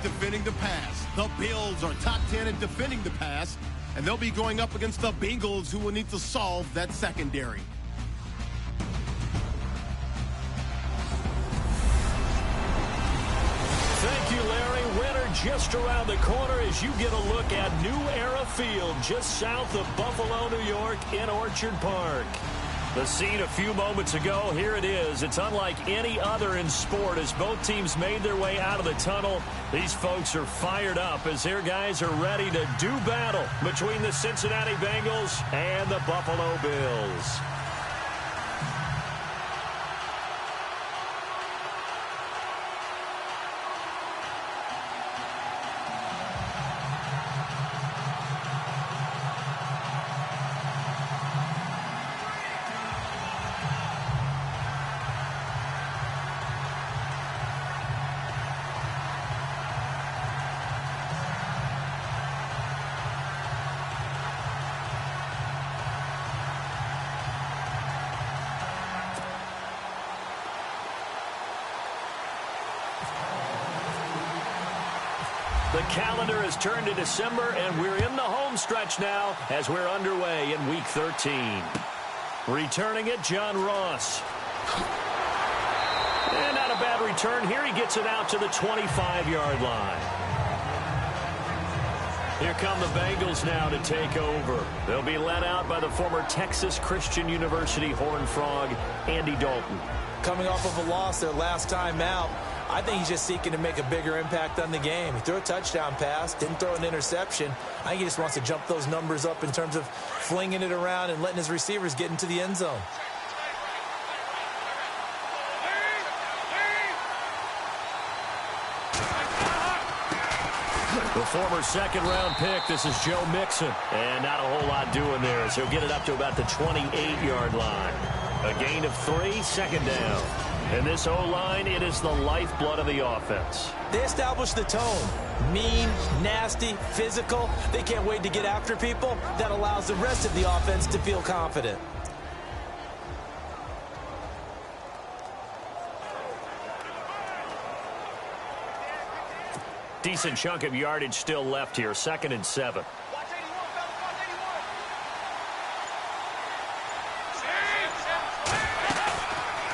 at defending the pass. The Bills are top 10 in defending the pass, and they'll be going up against the Bengals, who will need to solve that secondary. Thank you, Larry. Winter just around the corner as you get a look at New Era Field just south of Buffalo, New York in Orchard Park. The scene a few moments ago, here it is. It's unlike any other in sport as both teams made their way out of the tunnel. These folks are fired up as their guys are ready to do battle between the Cincinnati Bengals and the Buffalo Bills. The calendar has turned to December, and we're in the home stretch now as we're underway in Week 13. Returning it, John Ross. And not a bad return here. He gets it out to the 25-yard line. Here come the Bengals now to take over. They'll be led out by the former Texas Christian University Horned Frog, Andy Dalton. Coming off of a loss their last time out, I think he's just seeking to make a bigger impact on the game. He threw a touchdown pass, didn't throw an interception. I think he just wants to jump those numbers up in terms of flinging it around and letting his receivers get into the end zone. The former second-round pick, this is Joe Mixon. And not a whole lot doing there, so he'll get it up to about the 28-yard line. A gain of 3, second down. And this O-line, it is the lifeblood of the offense. They establish the tone. Mean, nasty, physical. They can't wait to get after people. That allows the rest of the offense to feel confident. Decent chunk of yardage still left here, 2nd and 7.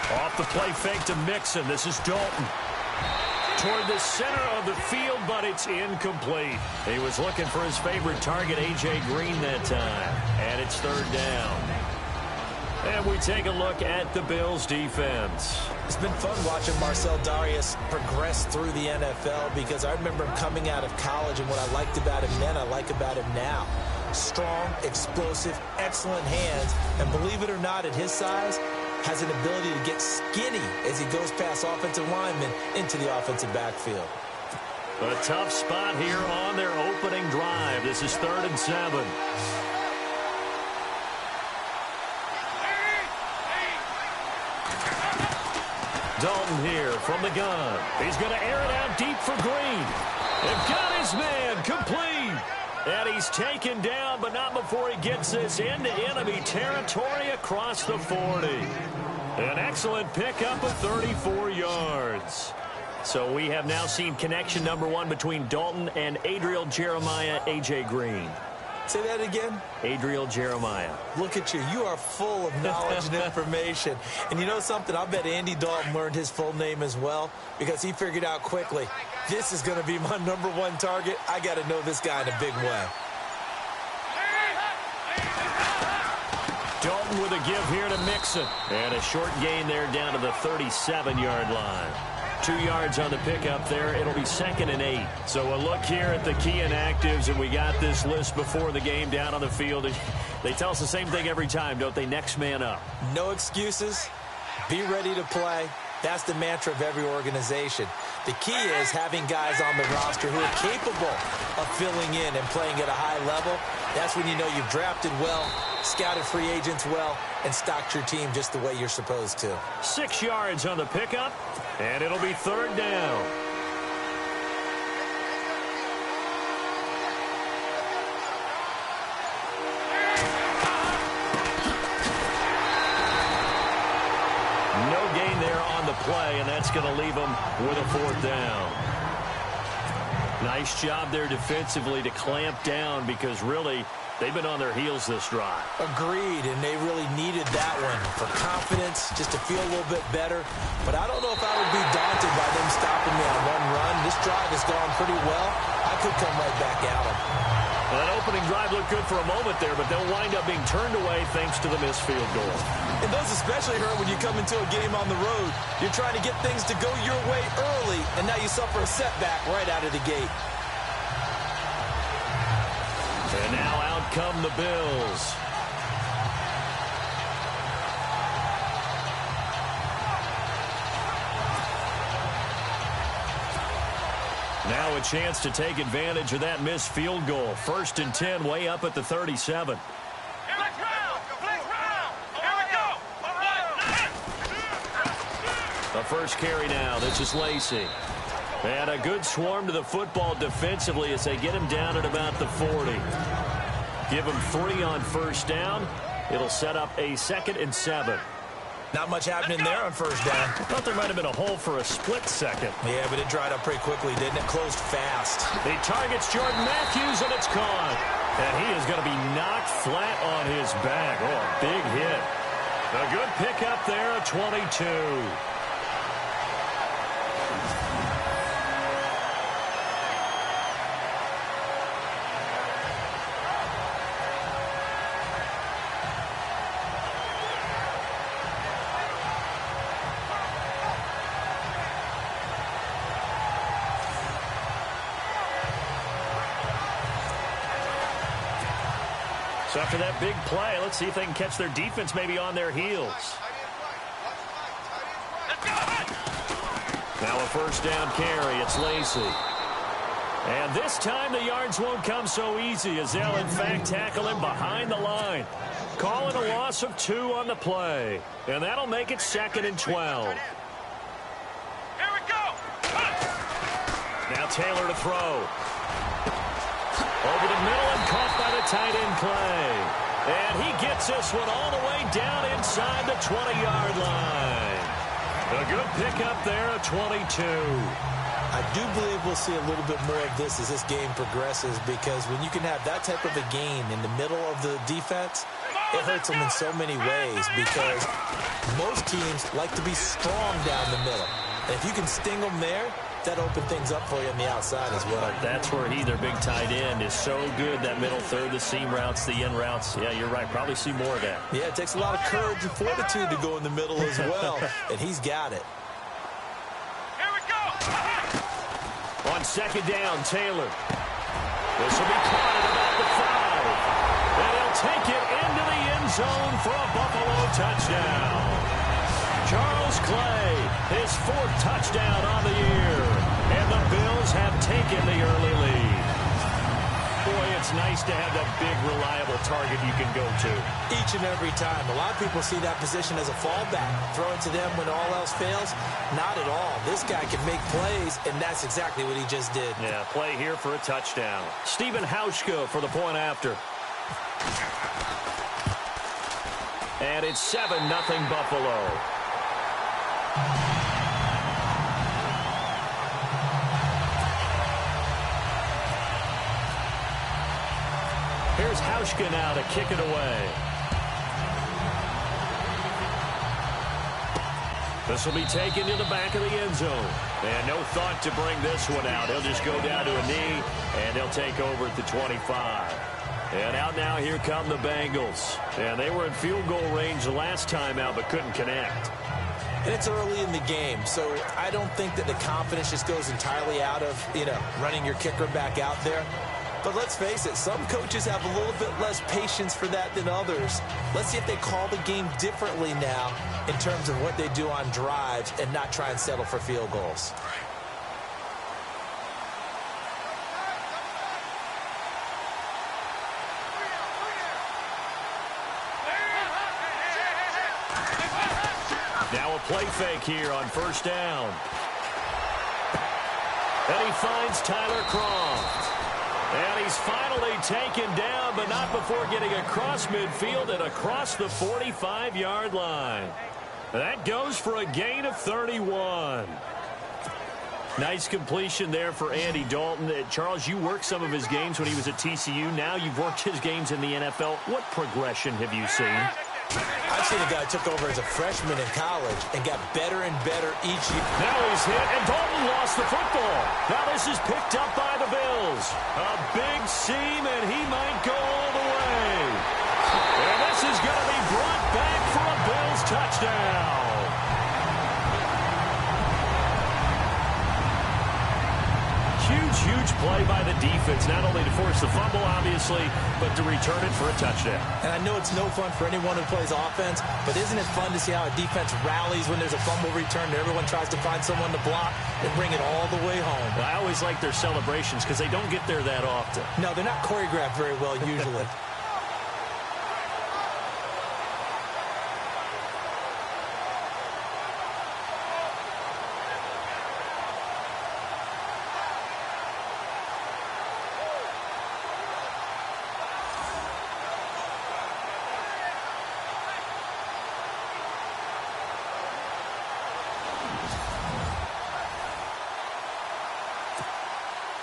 Off the play fake to Mixon. This is Dalton. Toward the center of the field, but it's incomplete. He was looking for his favorite target, A.J. Green, that time. And it's 3rd down. And we take a look at the Bills' defense. It's been fun watching Marcel Darius progress through the NFL because I remember him coming out of college, and what I liked about him then, I like about him now. Strong, explosive, excellent hands, and believe it or not, at his size, has an ability to get skinny as he goes past offensive linemen into the offensive backfield. A tough spot here on their opening drive. This is 3rd and 7. Dalton here from the gun. He's going to air it out deep for Green. They've got his man complete. And he's taken down, but not before he gets this into enemy territory across the 40. An excellent pickup of 34 yards. So we have now seen connection number 1 between Dalton and Adriel Jeremiah, A.J. Green. Say that again? Adriel Jeremiah. Look at you. You are full of knowledge and information. And you know something? I bet Andy Dalton learned his full name as well because he figured out quickly, this is going to be my number 1 target. I got to know this guy in a big way. Dalton with a give here to Mixon. And a short gain there down to the 37-yard line. 2 yards on the pickup there. It'll be 2nd and 8. So a look here at the key inactives, and we got this list before the game down on the field. They tell us the same thing every time, don't they? Next man up. No excuses. Be ready to play. That's the mantra of every organization. The key is having guys on the roster who are capable of filling in and playing at a high level. That's when you know you've drafted well, scouted free agents well, and stocked your team just the way you're supposed to. 6 yards on the pickup, and it'll be 3rd down. No gain there on the play, and that's going to leave them with a 4th down. Nice job there defensively to clamp down because really they've been on their heels this drive. Agreed, and they really needed that one for confidence, just to feel a little bit better. But I don't know if I would be daunted by them stopping me on one run. This drive has gone pretty well. I could come right back at them. Well, that opening drive looked good for a moment there, but they'll wind up being turned away thanks to the missed field goal. And those especially hurt when you come into a game on the road. You're trying to get things to go your way early, and now you suffer a setback right out of the gate. And now out come the Bills. Now a chance to take advantage of that missed field goal. 1st and 10, way up at the 37. The first carry now. This is Lacey. And a good swarm to the football defensively as they get him down at about the 40. Give him 3 on 1st down. It'll set up a 2nd and 7. Not much happening there on 1st down. Thought there might have been a hole for a split second. Yeah, but it dried up pretty quickly, didn't it? Closed fast. He targets Jordan Matthews, and it's caught. And he is going to be knocked flat on his back. Oh, a big hit. A good pickup there at 22. So after that big play, let's see if they can catch their defense maybe on their heels. Now a 1st down carry. It's Lacey. And this time the yards won't come so easy as they'll in fact tackle him behind the line. Calling a loss of 2 on the play. And that'll make it 2nd and 12. Here we go. Now Taylor to throw. Over the middle and caught by the tight end Clay. And he gets this one all the way down inside the 20-yard line. A good pickup there at 22. I do believe we'll see a little bit more of this as this game progresses, because when you can have that type of a gain in the middle of the defense, it hurts them in so many ways, because most teams like to be strong down the middle. And if you can sting them there, that opens things up for you on the outside as well. That's where their big tight end, is so good. That middle third, the seam routes, the end routes. Yeah, you're right. Probably see more of that. Yeah, it takes a lot of courage and fortitude to go in the middle as well, and he's got it. Here we go. On 2nd down, Taylor. This will be caught at about the 5. And he'll take it into the end zone for a Buffalo touchdown. Charles Clay, his 4th touchdown on the year. And the Bills have taken the early lead. Boy, it's nice to have that big, reliable target you can go to. Each and every time. A lot of people see that position as a fallback. Throw it to them when all else fails. Not at all. This guy can make plays, and that's exactly what he just did. Yeah, play here for a touchdown. Stephen Hauschka for the point after. And it's 7-0 Buffalo. Here's Hauschka now to kick it away. This will be taken to the back of the end zone. And no thought to bring this one out. He'll just go down to a knee, and they'll take over at the 25. And out now, here come the Bengals. And they were in field goal range the last time out, but couldn't connect. And it's early in the game, so I don't think that the confidence just goes entirely out of, running your kicker back out there. But let's face it, some coaches have a little bit less patience for that than others. Let's see if they call the game differently now in terms of what they do on drives and not try and settle for field goals. Now a play fake here on 1st down. And he finds Tyler Kroft. And he's finally taken down, but not before getting across midfield and across the 45-yard line. That goes for a gain of 31. Nice completion there for Andy Dalton. Charles, you worked some of his games when he was at TCU. Now you've worked his games in the NFL. What progression have you seen? I've seen a guy who took over as a freshman in college and got better and better each year. Now he's hit, and Dalton lost the football. Now this is picked up by the Bills. A big seam, and he might go all the way. And this is going to be brought back for a Bills touchdown. Huge play by the defense, not only to force the fumble, obviously, but to return it for a touchdown. And I know it's no fun for anyone who plays offense, but isn't it fun to see how a defense rallies when there's a fumble return and everyone tries to find someone to block and bring it all the way home? Well, I always like their celebrations because they don't get there that often. No, they're not choreographed very well usually.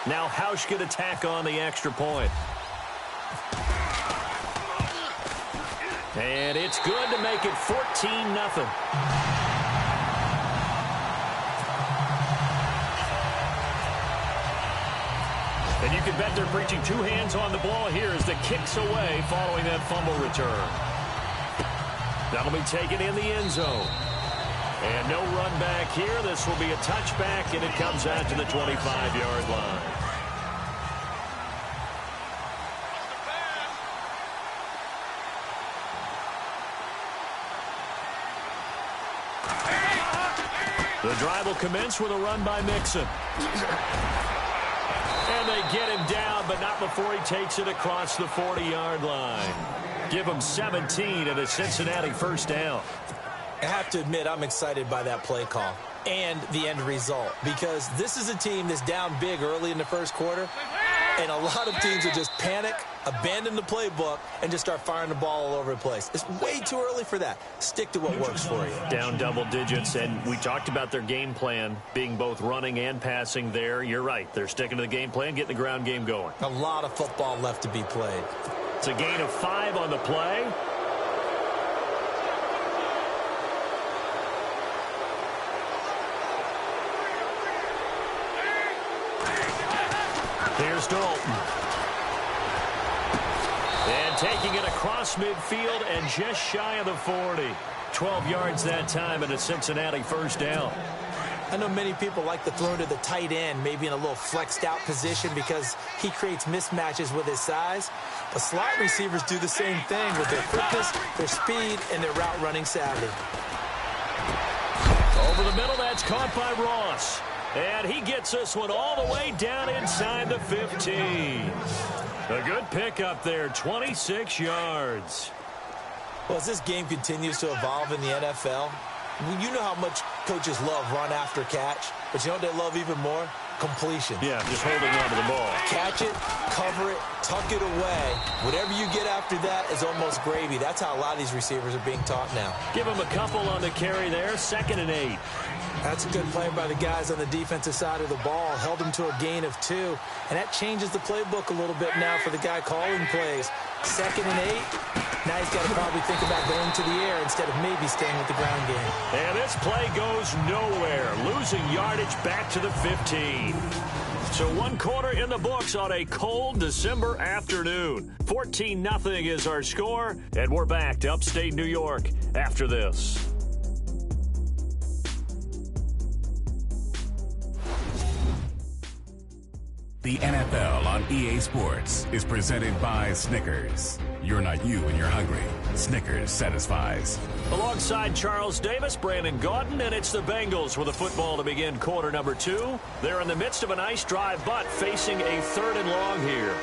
Now Hausch could attack on the extra point. And it's good to make it 14-0. And you can bet they're preaching two hands on the ball here as the kick's away following that fumble return. That'll be taken in the end zone. And no run back here. This will be a touchback, and it comes out to the 25-yard line. The drive will commence with a run by Mixon. And they get him down, but not before he takes it across the 40-yard line. Give him 17 and a Cincinnati first down. I have to admit, I'm excited by that play call and the end result because this is a team that's down big early in the first quarter, and a lot of teams will just panic, abandon the playbook, and just start firing the ball all over the place. It's way too early for that. Stick to what works for you. Down double digits, and we talked about their game plan being both running and passing there. You're right. They're sticking to the game plan, getting the ground game going. A lot of football left to be played. It's a gain of 5 on the play. Here's Dalton. And taking it across midfield and just shy of the 40. 12 yards that time and a Cincinnati first down. I know many people like to throw to the tight end, maybe in a little flexed out position because he creates mismatches with his size. But slot receivers do the same thing with their quickness, their speed, and their route running savvy. Over the middle, that's caught by Ross. And he gets this one all the way down inside the 15. A good pickup there, 26 yards. Well, as this game continues to evolve in the NFL, you know how much coaches love run after catch, but you know what they love even more? Completion. Yeah, just holding on to the ball. Catch it, cover it, tuck it away. Whatever you get after that is almost gravy. That's how a lot of these receivers are being taught now. Give him a couple on the carry there, 2nd and 8. That's a good play by the guys on the defensive side of the ball. Held them to a gain of 2. And that changes the playbook a little bit now for the guy calling plays. 2nd and 8. Now he's got to probably think about going to the air instead of maybe staying with the ground game. And this play goes nowhere. Losing yardage back to the 15. So 1 quarter in the books on a cold December afternoon. 14-0 is our score. And we're back to upstate New York after this. The NFL on EA Sports is presented by Snickers. You're not you when you're hungry. Snickers satisfies. Alongside Charles Davis, Brandon Gaudin, and it's the Bengals with a football to begin quarter number 2. They're in the midst of a nice drive, but facing a 3rd and long here.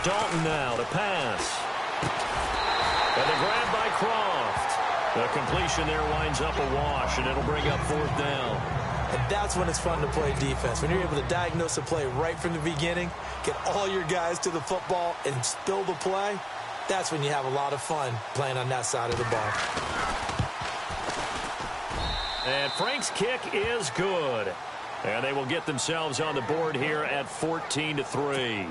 Dalton now to pass. And the grab by Croft. The completion there winds up a wash, and it'll bring up 4th down. And that's when it's fun to play defense. When you're able to diagnose a play right from the beginning, get all your guys to the football, and spill the play, that's when you have a lot of fun playing on that side of the ball. And Frank's kick is good. And they will get themselves on the board here at 14-3.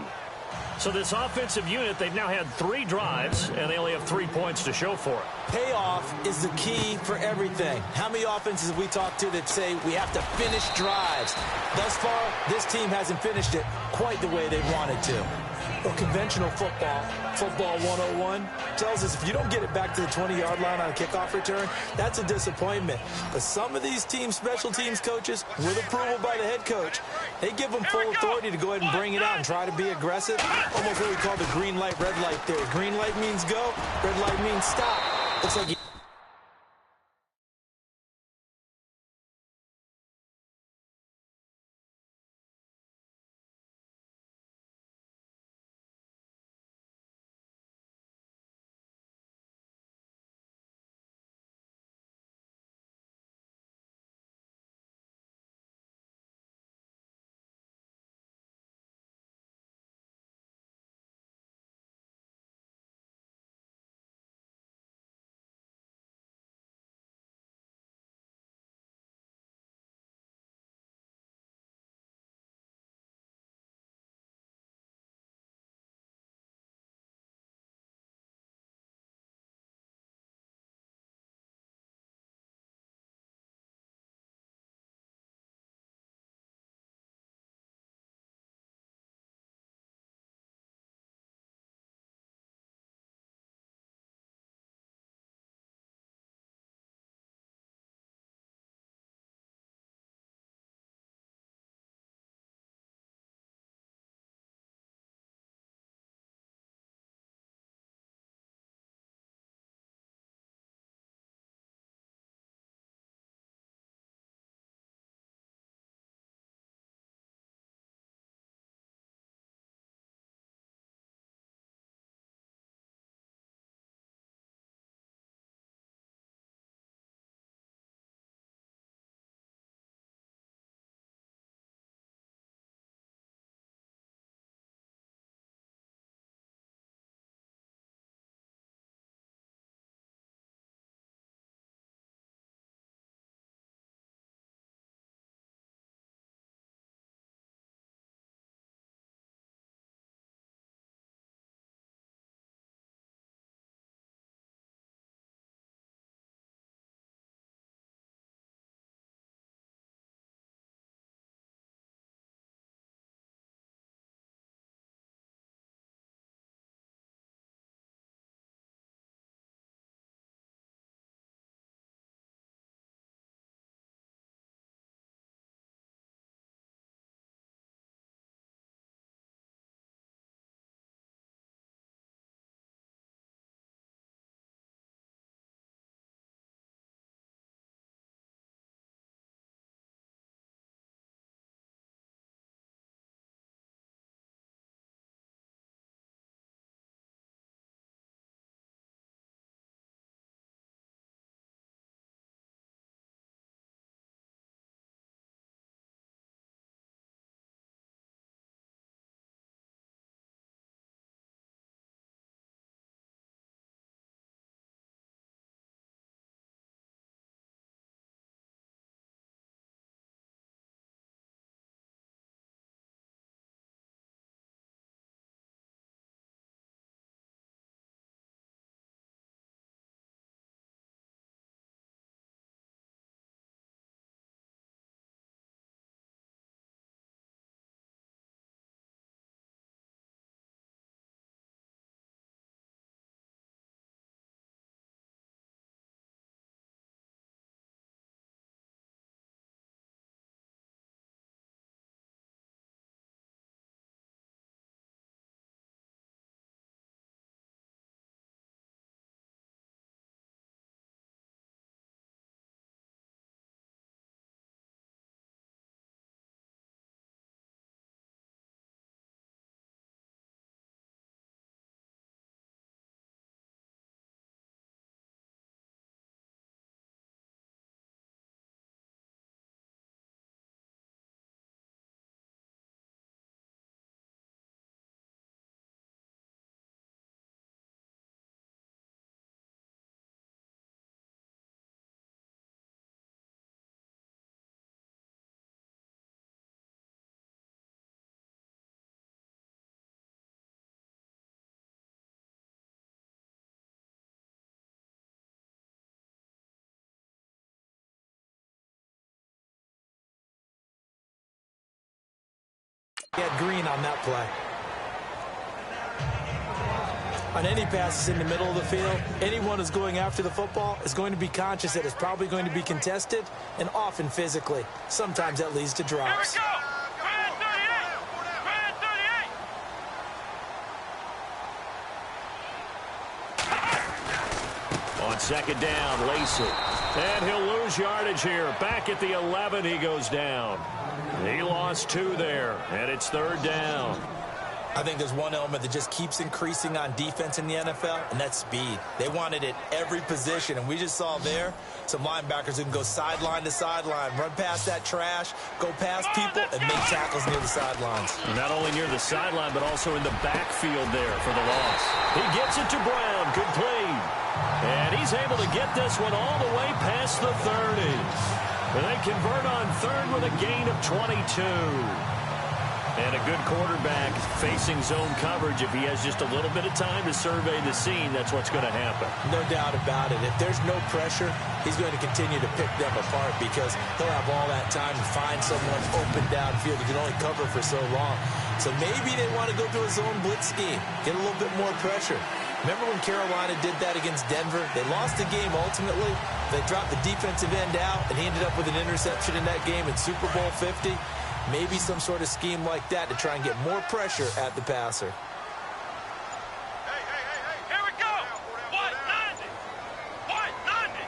So this offensive unit, they've now had 3 drives, and they only have 3 points to show for it. Payoff is the key for everything. How many offenses have we talked to that say we have to finish drives? Thus far, this team hasn't finished it quite the way they wanted to. Well, conventional football 101, tells us if you don't get it back to the 20-yard line on a kickoff return, that's a disappointment. But some of these special teams coaches, with approval by the head coach, they give them full authority to go ahead and bring it out and try to be aggressive. Almost what we call the green light, red light theory. Green light means go, red light means stop. Looks like He had green on that play. On any passes in the middle of the field, anyone who's going after the football is going to be conscious that it's probably going to be contested, and often physically. Sometimes that leads to drops. Here we go. Red 38. On second down, Lacey. And he'll lose yardage here. Back at the 11, he goes down. He lost 2 there, and it's third down. I think there's one element that just keeps increasing on defense in the NFL, and that's speed. They want it at every position, and we just saw there some linebackers who can go sideline to sideline, run past that trash, go past people, and make tackles near the sidelines. Not only near the sideline, but also in the backfield there for the loss. He gets it to Brown. Good play. And he's able to get this one all the way past the 30. And they convert on third with a gain of 22. And a good quarterback facing zone coverage. If he has just a little bit of time to survey the scene, that's what's going to happen. No doubt about it. If there's no pressure, he's going to continue to pick them apart because he'll have all that time to find someone open downfield. He can only cover for so long. So maybe they want to go to a zone blitz scheme, get a little bit more pressure. Remember when Carolina did that against Denver? They lost the game ultimately. They dropped the defensive end out, and he ended up with an interception in that game in Super Bowl 50. Maybe some sort of scheme like that to try and get more pressure at the passer. Hey. Here we go. 190. 190.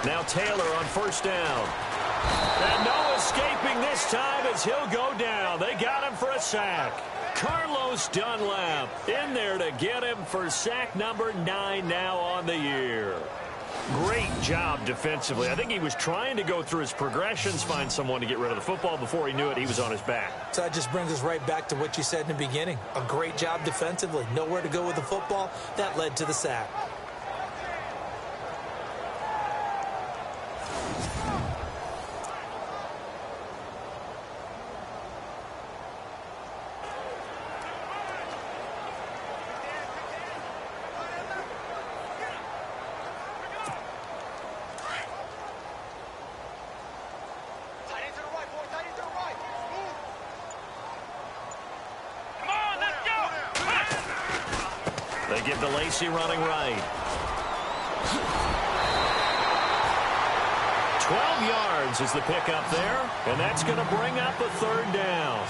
Now Taylor on first down. And no escaping this time as he'll go down. They got him for a sack. Carlos Dunlap in there to get him for sack number 9 now on the year. Great job defensively. I think he was trying to go through his progressions, find someone to get rid of the football. Before he knew it, he was on his back. So that just brings us right back to what you said in the beginning. A great job defensively. Nowhere to go with the football. That led to the sack. They give to Lacey running right. 12 yards is the pickup there, and that's going to bring up a third down.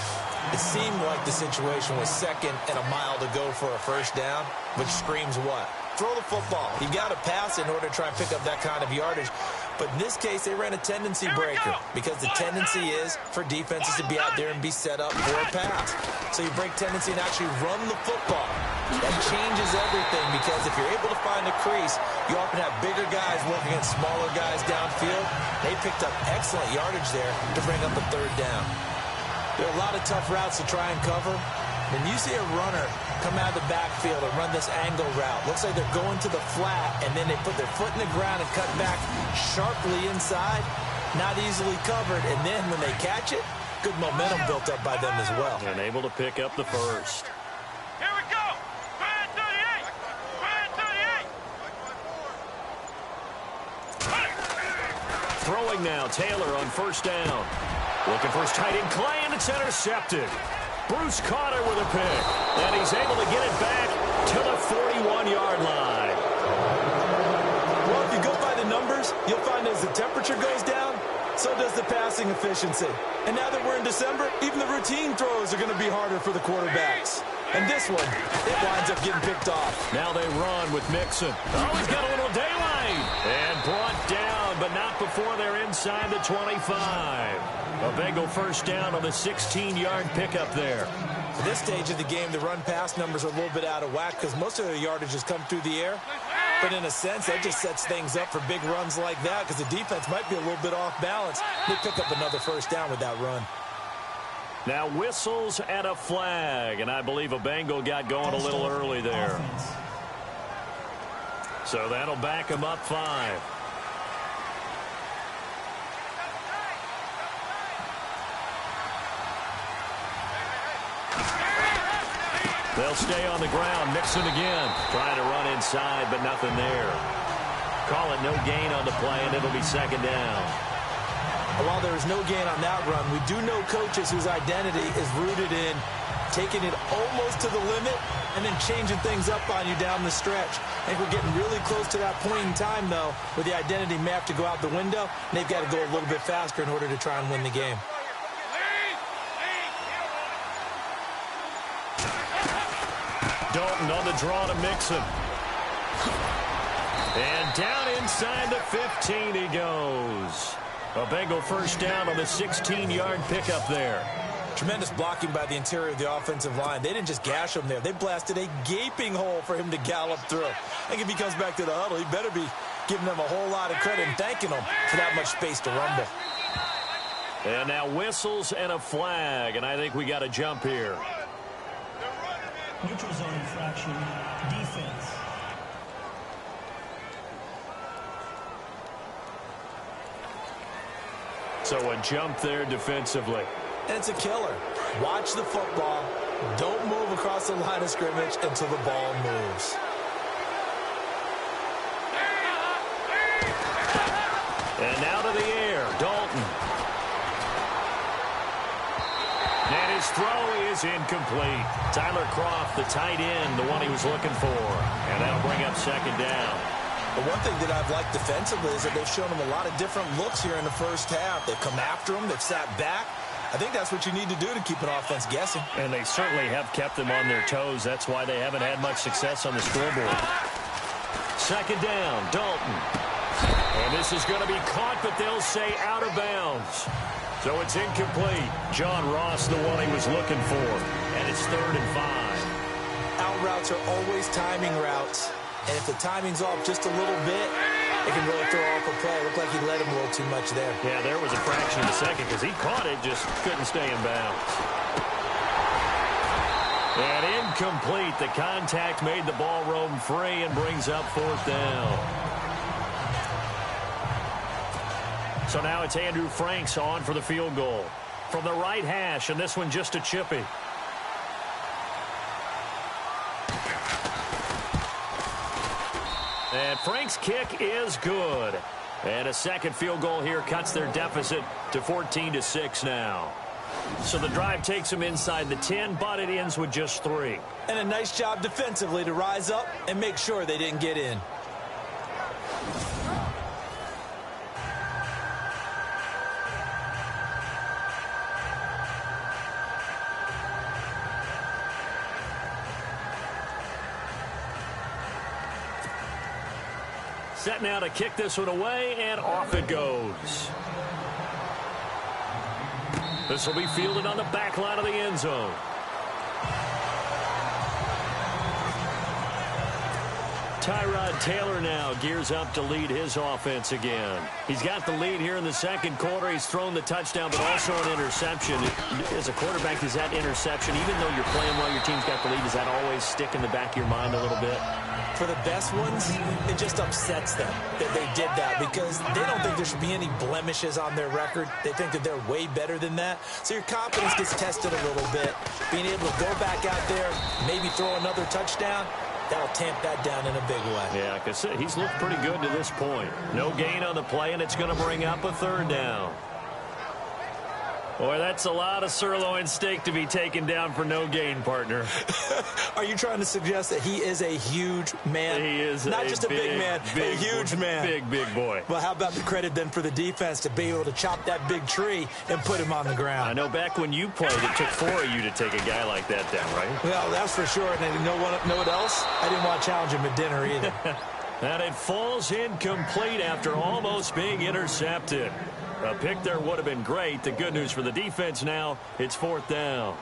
It seemed like the situation was second and a mile to go for a first down, which screams what? Throw the football. You've got to pass in order to try and pick up that kind of yardage. But in this case, they ran a tendency breaker because the tendency is for defenses to be out there and be set up for a pass. So you break tendency and actually run the football. That changes everything because if you're able to find a crease, you often have bigger guys working against smaller guys downfield. They picked up excellent yardage there to bring up a third down. There are a lot of tough routes to try and cover. When you see a runner come out of the backfield and run this angle route, looks like they're going to the flat, and then they put their foot in the ground and cut back sharply inside, not easily covered, and then when they catch it, good momentum built up by them as well. And able to pick up the first. Here we go. Red 38. Red 38. Throwing now, Taylor on first down. Looking for his tight end, Clay, and it's intercepted. Bruce Carter with a pick, and he's able to get it back to the 41-yard line. Well, if you go by the numbers, you'll find as the temperature goes down, so does the passing efficiency. And now that we're in December, even the routine throws are going to be harder for the quarterbacks. And this one, it winds up getting picked off. Now they run with Mixon. Oh, he's got a little daylight. And brought down, but not before they're inside the 25. A Bengal first down on the 16-yard pickup there. At this stage of the game, the run-pass numbers are a little bit out of whack because most of their yardage has come through the air. But in a sense, that just sets things up for big runs like that because the defense might be a little bit off balance. They pick up another first down with that run. Now whistles and a flag, and I believe a Bengal got going a little early there. So that'll back him up 5. They'll stay on the ground. Mixon again. Trying to run inside, but nothing there. Call it no gain on the play, and it'll be second down. And while there is no gain on that run, we do know coaches whose identity is rooted in taking it almost to the limit and then changing things up on you down the stretch. I think we're getting really close to that point in time, though, where the identity may have to go out the window, and they've got to go a little bit faster in order to try and win the game. Dalton on the draw to Mixon. And down inside the 15 he goes. A Bengal first down on the 16-yard pickup there. Tremendous blocking by the interior of the offensive line. They didn't just gash him there. They blasted a gaping hole for him to gallop through. I think if he comes back to the huddle, he better be giving them a whole lot of credit and thanking them for that much space to rumble. And now whistles and a flag, and I think we got a jump here. Neutral zone infraction, defense. So a jump there defensively. And it's a killer. Watch the football. Don't move across the line of scrimmage until the ball moves. And now to the air, Dalton. And his throw is incomplete. Tyler Kroft, the tight end, the one he was looking for. And that'll bring up second down. The one thing that I've liked defensively is that they've shown him a lot of different looks here in the first half. They've come after him. They've sat back. I think that's what you need to do to keep an offense guessing. And they certainly have kept them on their toes. That's why they haven't had much success on the scoreboard. Second down, Dalton. And this is going to be caught, but they'll say out of bounds. So it's incomplete. John Ross, the one he was looking for. And it's 3rd and 5. Out routes are always timing routes. And if the timing's off just a little bit, it can really throw off a play. It looked like he let him a little too much there. Yeah, there was a fraction of a second because he caught it, just couldn't stay in bounds. And incomplete. The contact made the ball roam free and brings up 4th down. So now it's Andrew Franks on for the field goal. From the right hash, and this one just a chippy. And Frank's kick is good. And a second field goal here cuts their deficit to 14-6 now. So the drive takes them inside the 10, but it ends with just 3. And a nice job defensively to rise up and make sure they didn't get in. Set now to kick this one away, and off it goes. This will be fielded on the back line of the end zone. Tyrod Taylor now gears up to lead his offense again. He's got the lead here in the second quarter. He's thrown the touchdown, but also an interception. As a quarterback, does that interception, even though you're playing well, your team's got the lead, does that always stick in the back of your mind a little bit? For the best ones, it just upsets them that they did that because they don't think there should be any blemishes on their record. They think that they're way better than that. So your confidence gets tested a little bit. Being able to go back out there, maybe throw another touchdown, that'll tamp that down in a big way. Yeah, because he's looked pretty good to this point. No gain on the play, and it's going to bring up a 3rd down. Boy, that's a lot of sirloin steak to be taken down for no gain, partner. Are you trying to suggest that he is a huge man? He is not just a big man, a huge man. Big boy. Well, how about the credit then for the defense to be able to chop that big tree and put him on the ground? I know back when you played, it took 4 of you to take a guy like that down, right? Well, that's for sure. And you know what else? I didn't want to challenge him at dinner either. And it falls incomplete after almost being intercepted. A pick there would have been great. The good news for the defense now, it's 4th down.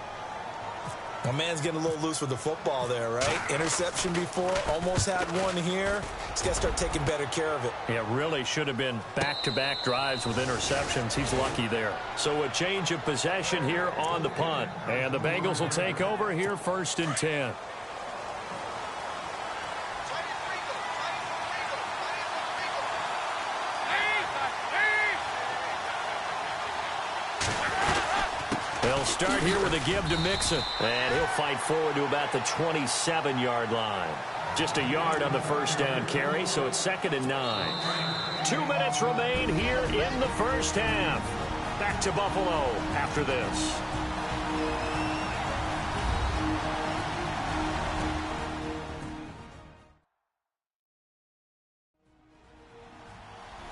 My man's getting a little loose with the football there, right? Interception before, almost had one here. He's got to start taking better care of it. Yeah, really should have been back-to-back drives with interceptions. He's lucky there. So a change of possession here on the punt. And the Bengals will take over here 1st and 10. They'll start here with a give to Mixon. And he'll fight forward to about the 27-yard line. Just a yard on the first down carry, so it's 2nd and 9. 2 minutes remain here in the first half. back to Buffalo after this.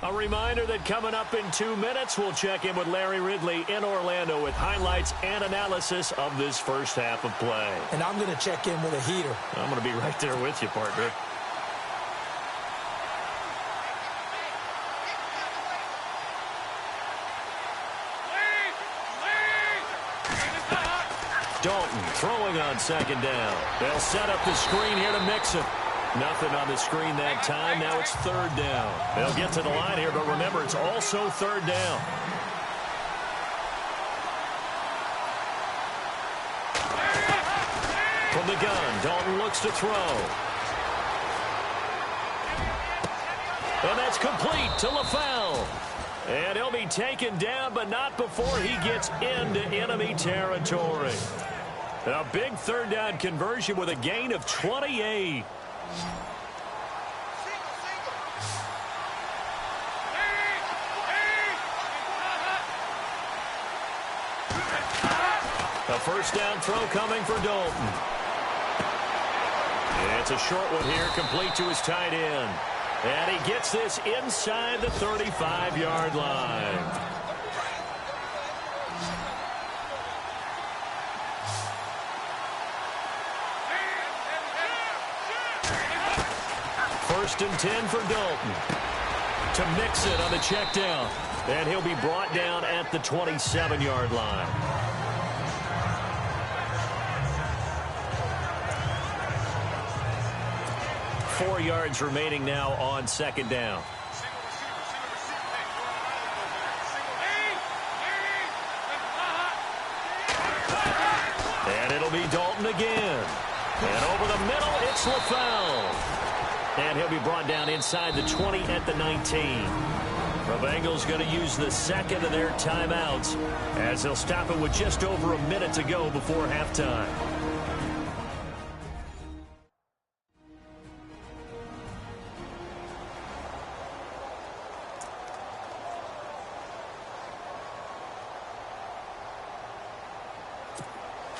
A reminder that coming up in 2 minutes, we'll check in with Larry Ridley in Orlando with highlights and analysis of this first half of play. And I'm going to check in with a heater. I'm going to be right there with you, partner. Dalton throwing on second down. They'll set up the screen here to Mixon. Nothing on the screen that time. Now it's third down. They'll get to the line here, but remember, it's also third down. From the gun, Dalton looks to throw. And that's complete to LaFell. And he'll be taken down, but not before he gets into enemy territory. A big third down conversion with a gain of 28. A first down throw coming for Dalton. It's a short one here, complete to his tight end. And he gets this inside the 35-yard line. First and 10 for Dalton. To Mixon on the check down. And he'll be brought down at the 27-yard line. Four yards remaining now on second down. And it'll be Dalton again. And over the middle, it's LaFell. And he'll be brought down inside the 20 at the 19. The Bengals going to use the second of their timeouts as they'll stop it with just over a minute to go before halftime.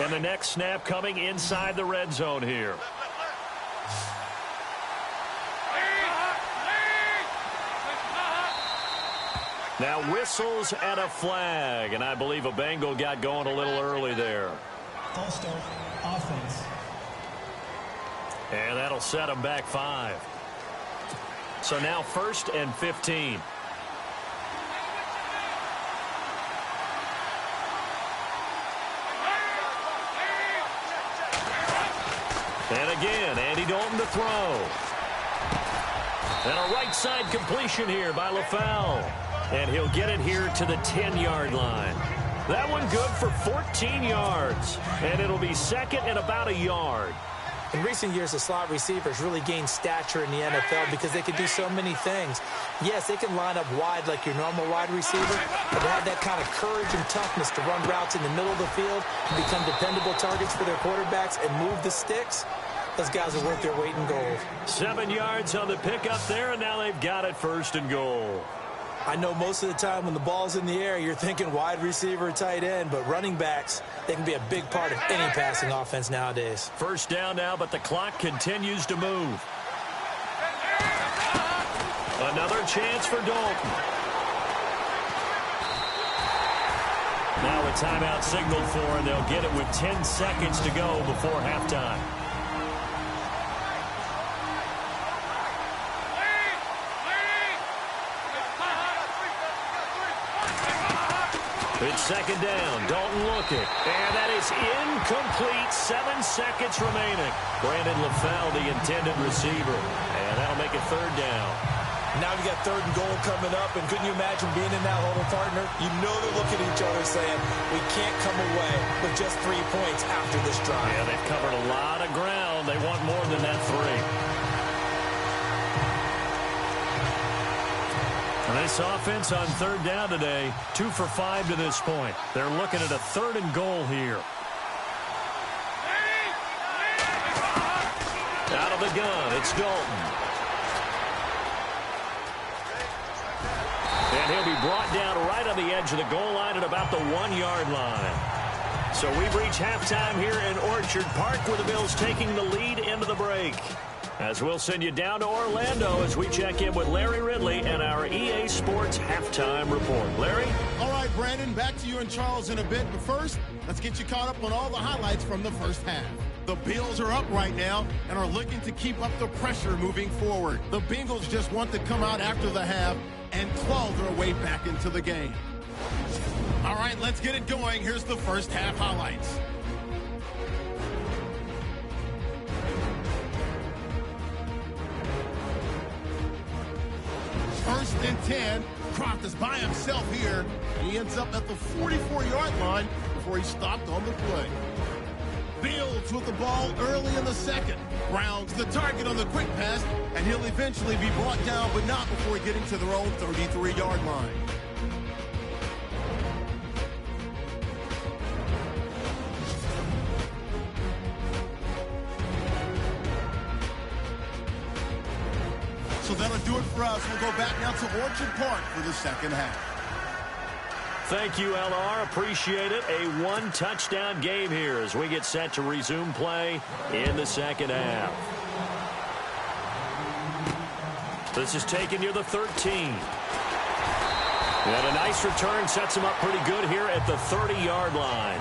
And the next snap coming inside the red zone here. Now whistles and a flag, and I believe a Bengal got going a little early there. False start, offense. And that'll set them back 5. So now first and 15. And again, Andy Dalton to throw. And a right side completion here by LaFell. And he'll get it here to the 10-yard line. That one good for 14 yards. And it'll be second and about a yard. In recent years, the slot receivers really gained stature in the NFL because they can do so many things. Yes, they can line up wide like your normal wide receiver, but they have that kind of courage and toughness to run routes in the middle of the field and become dependable targets for their quarterbacks and move the sticks. Those guys are worth their weight in gold. 7 yards on the pickup there, and now they've got it first and goal. I know most of the time when the ball's in the air, you're thinking wide receiver, tight end, but running backs, they can be a big part of any passing offense nowadays. First down now, but the clock continues to move. Another chance for Dalton. Now a timeout signaled for, and they'll get it with 10 seconds to go before halftime. It's second down. Dalton looking. And that is incomplete. 7 seconds remaining. Brandon LaFell, the intended receiver. And that'll make it third down. Now we got third and goal coming up. And couldn't you imagine being in that huddle, partner? You know they're looking at each other saying, we can't come away with just 3 points after this drive. Yeah, they've covered a lot of ground. They want more than that 3. This offense on third down today, 2 for 5 to this point. They're looking at a third and goal here. Out of the gun, it's Dalton. And And he'll be brought down right on the edge of the goal line at about the 1-yard line. So we've reached halftime here in Orchard Park, with the Bills taking the lead into the break. As we'll send you down to Orlando as we check in with Larry Ridley and our EA Sports halftime report. Larry? All right, Brandon, back to you and Charles in a bit. But first, let's get you caught up on all the highlights from the first half. The Bills are up right now and are looking to keep up the pressure moving forward. The Bengals just want to come out after the half and claw their way back into the game. All right, let's get it going. Here's the first half highlights. First and 10. Croft is by himself here. He ends up at the 44-yard line before he stopped on the play. Fields with the ball early in the second. Brown's the target on the quick pass, and he'll eventually be brought down, but not before getting to their own 33-yard line. So that'll do it for us. We'll go back now to Orchard Park for the second half. Thank you, LR. Appreciate it. A one-touchdown game here as we get set to resume play in the second half. This is taken near the 13. And a nice return sets him up pretty good here at the 30-yard line.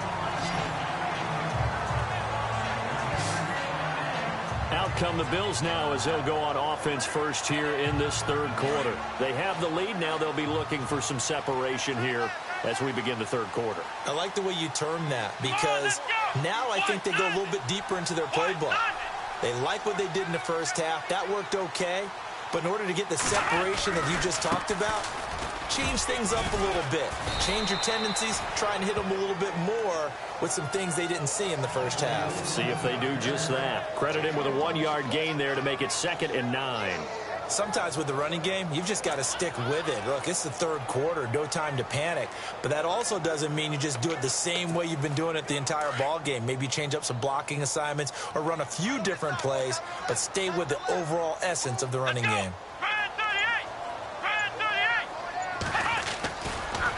Out come the Bills now as they'll go on offense first here in this third quarter. They have the lead now. They'll be looking for some separation here as we begin the third quarter. I like the way you term that, because now I think they go a little bit deeper into their playbook. They like what they did in the first half. That worked okay. But in order to get the separation that you just talked about, change things up a little bit. Change your tendencies. Try and hit them a little bit more with some things they didn't see in the first half. See if they do just that. Credit him with a 1-yard gain there to make it 2nd and 9. Sometimes with the running game, you've just got to stick with it. Look, it's the third quarter, no time to panic. But that also doesn't mean you just do it the same way you've been doing it the entire ball game. Maybe change up some blocking assignments or run a few different plays, but stay with the overall essence of the running game.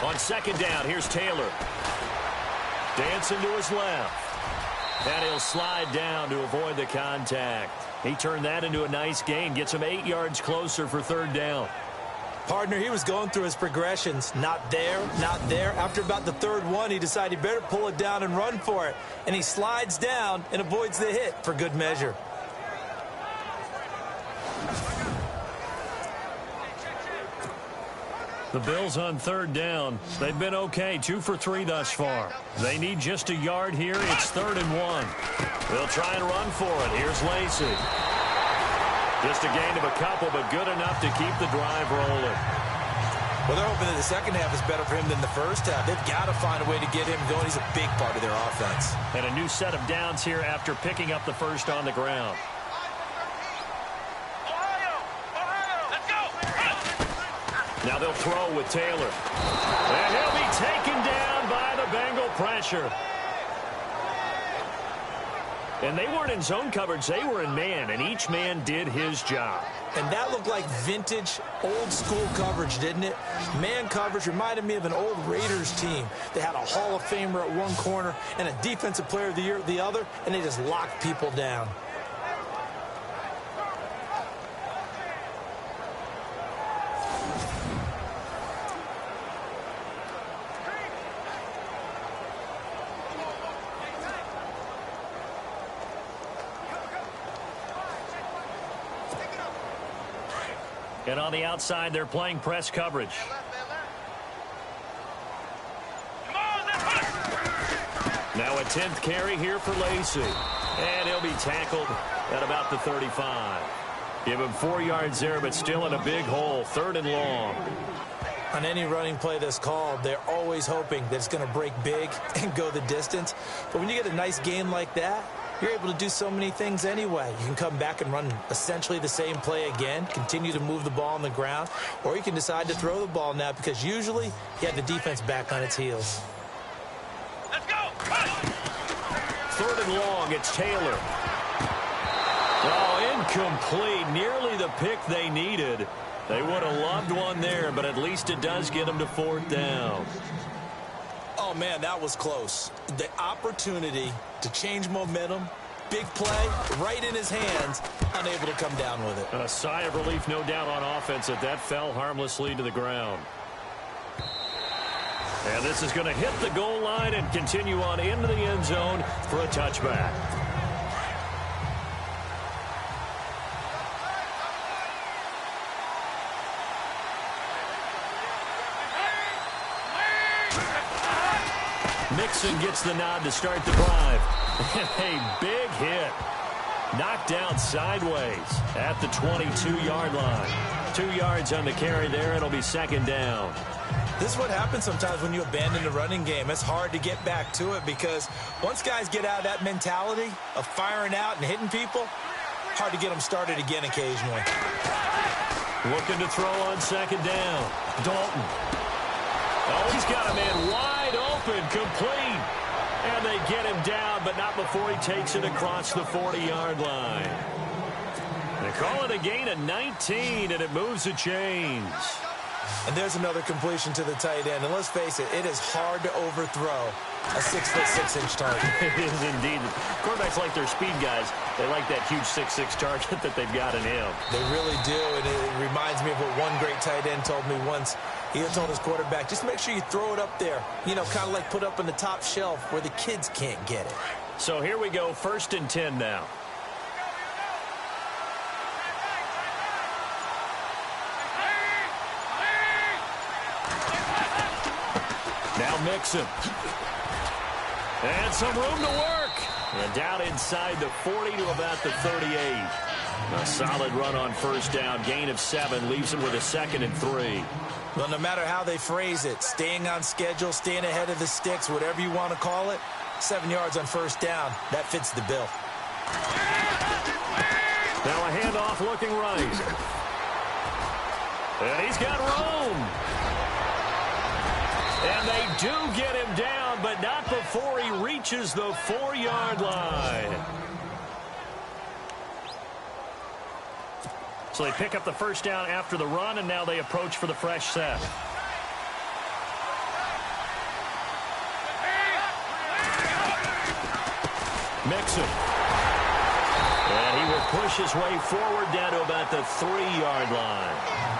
On second down, here's Taylor. Dancing to his left. And he'll slide down to avoid the contact. He turned that into a nice gain. Gets him 8 yards closer for third down. Partner, he was going through his progressions. Not there, not there. After about the third one, he decided he better pull it down and run for it. And he slides down and avoids the hit for good measure. The Bills on third down. They've been okay, 2 for 3 thus far. They need just a yard here. It's 3rd and 1. They'll try and run for it. Here's Lacey. Just a gain of a couple, but good enough to keep the drive rolling. Well, they're hoping that the second half is better for him than the first half. They've got to find a way to get him going. He's a big part of their offense. And a new set of downs here after picking up the first on the ground. Now they'll throw with Taylor. And he'll be taken down by the Bengal pressure. And they weren't in zone coverage. They were in man, and each man did his job. And that looked like vintage, old-school coverage, didn't it? Man coverage reminded me of an old Raiders team. They had a Hall of Famer at one corner and a Defensive Player of the Year at the other, and they just locked people down. And on the outside, they're playing press coverage. Now a 10th carry here for Lacey. And he'll be tackled at about the 35. Give him 4 yards there, but still in a big hole. 3rd and long. On any running play that's called, they're always hoping that it's going to break big and go the distance. But when you get a nice gain like that, you're able to do so many things anyway. You can come back and run essentially the same play again, continue to move the ball on the ground, or you can decide to throw the ball now because usually you have the defense back on its heels. Let's go! 3rd and long, it's Taylor. Oh, Incomplete. Nearly the pick they needed. They would have loved one there, but at least it does get them to 4th down. Oh, man, that was close. The opportunity to change momentum, big play, right in his hands, unable to come down with it. A sigh of relief, no doubt, on offense that fell harmlessly to the ground. And this is going to hit the goal line and continue on into the end zone for a touchback. Mixon gets the nod to start the drive. And a big hit. Knocked down sideways at the 22-yard line. 2 yards on the carry there. It'll be 2nd down. This is what happens sometimes when you abandon the running game. It's hard to get back to it because once guys get out of that mentality of firing out and hitting people, hard to get them started again occasionally. Looking to throw on 2nd down. Dalton. Oh, he's got a man wide open, complete. And they get him down, but not before he takes it across the 40-yard line. They call it a gain of 19, and it moves the chains. And there's another completion to the tight end. And let's face it, it is hard to overthrow a 6'6" target. It is indeed. Quarterbacks like their speed guys. They like that huge 6'6" target that they've got in him. They really do, and it reminds me of what one great tight end told me once. He had told his quarterback, just make sure you throw it up there. You know, kind of like put up on the top shelf where the kids can't get it. So here we go, 1st and 10 now. Now Mixon. And some room to work. And down inside the 40 to about the 38. A solid run on 1st down. Gain of 7 leaves him with a 2nd and 3. Well, no matter how they phrase it, staying on schedule, staying ahead of the sticks, whatever you want to call it, 7 yards on 1st down, that fits the bill. Now a handoff looking right. And he's got room. And they do get him down, but not before he reaches the 4-yard line. So they pick up the 1st down after the run, and now they approach for the fresh set. Mixon. And he will push his way forward down to about the 3-yard line.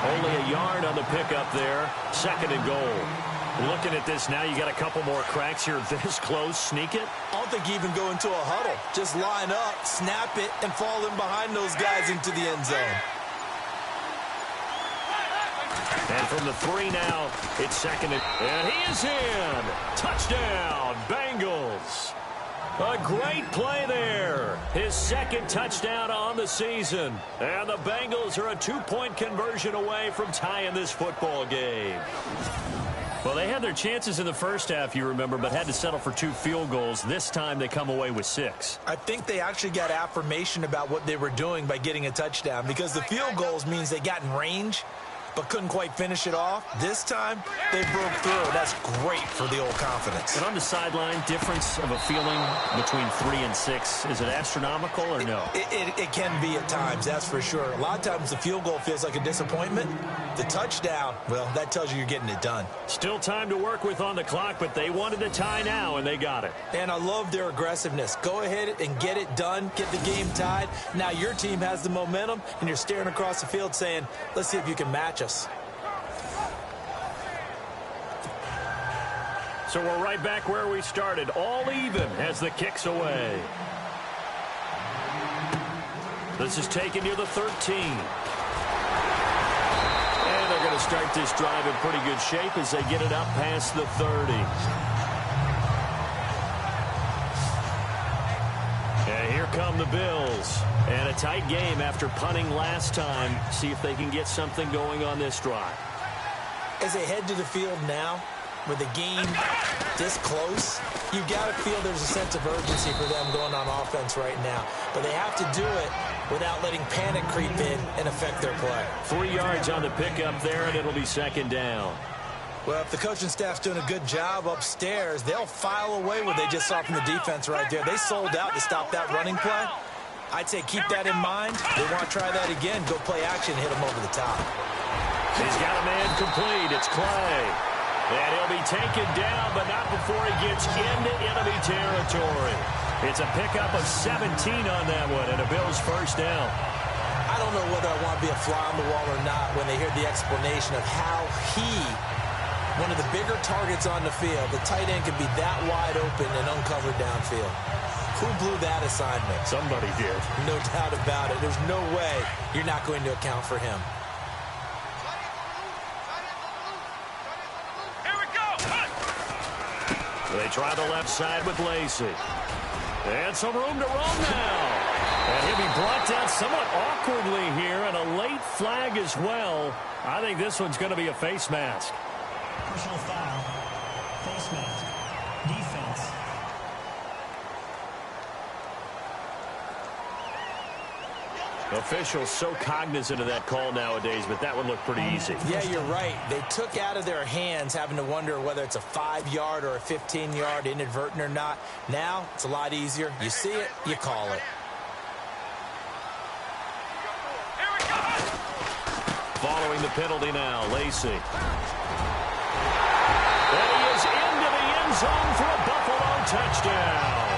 Only a yard on the pickup there. 2nd and goal. Looking at this now, you got a couple more cracks here this close. Sneak it? I don't think you even go into a huddle. Just line up, snap it, and fall in behind those guys into the end zone. And from the 3 now, it's 2nd and he is in. Touchdown, Bengals. A great play there. His 2nd touchdown on the season. And the Bengals are a 2-point conversion away from tying this football game. Well, they had their chances in the first half, you remember, but had to settle for 2 field goals. This time they come away with 6. I think they actually got affirmation about what they were doing by getting a touchdown because the field goals means they got in range but couldn't quite finish it off. This time, they broke through. That's great for the old confidence. And on the sideline, difference of a feeling between 3 and 6, is it astronomical or no? It can be at times, that's for sure. A lot of times the field goal feels like a disappointment. The touchdown, well, that tells you you're getting it done. Still time to work with on the clock, but they wanted a tie now, and they got it. And I love their aggressiveness. Go ahead and get it done, get the game tied. Now your team has the momentum, and you're staring across the field saying, let's see if you can match us. So we're right back where we started, all even as the kick's away. This is taken near the 13. And they're going to start this drive in pretty good shape as they get it up past the 30. And here come the Bills. And a tight game after punting last time. See if they can get something going on this drive. As they head to the field now, with the game this close, you've got to feel there's a sense of urgency for them going on offense right now. But they have to do it without letting panic creep in and affect their play. 3 yards on the pickup there, and it'll be 2nd down. Well, if the coaching staff's doing a good job upstairs, they'll file away what they just saw from the defense right there. They sold out to stop that running play. I'd say keep that in mind. They want to try that again. Go play action, hit him over the top. He's got a man complete. It's Clay. And he'll be taken down, but not before he gets into enemy territory. It's a pickup of 17 on that one, and a Bills first down. I don't know whether I want to be a fly on the wall or not when they hear the explanation of how one of the bigger targets on the field, the tight end can be that wide open and uncovered downfield. Who blew that assignment? Somebody did. No doubt about it. There's no way you're not going to account for him. Here we go. They try the left side with Lacey. And some room to run now. And he'll be brought down somewhat awkwardly here, and a late flag as well. I think this one's going to be a face mask. Personal foul. Face mask. Defense. Officials so cognizant of that call nowadays, but that one looked pretty easy. Yeah, you're right. They took out of their hands having to wonder whether it's a 5-yard or a 15-yard, inadvertent or not. Now, it's a lot easier. You see it, you call it. Here we go. Following the penalty now, Lacey. And he is into the end zone for a Buffalo touchdown.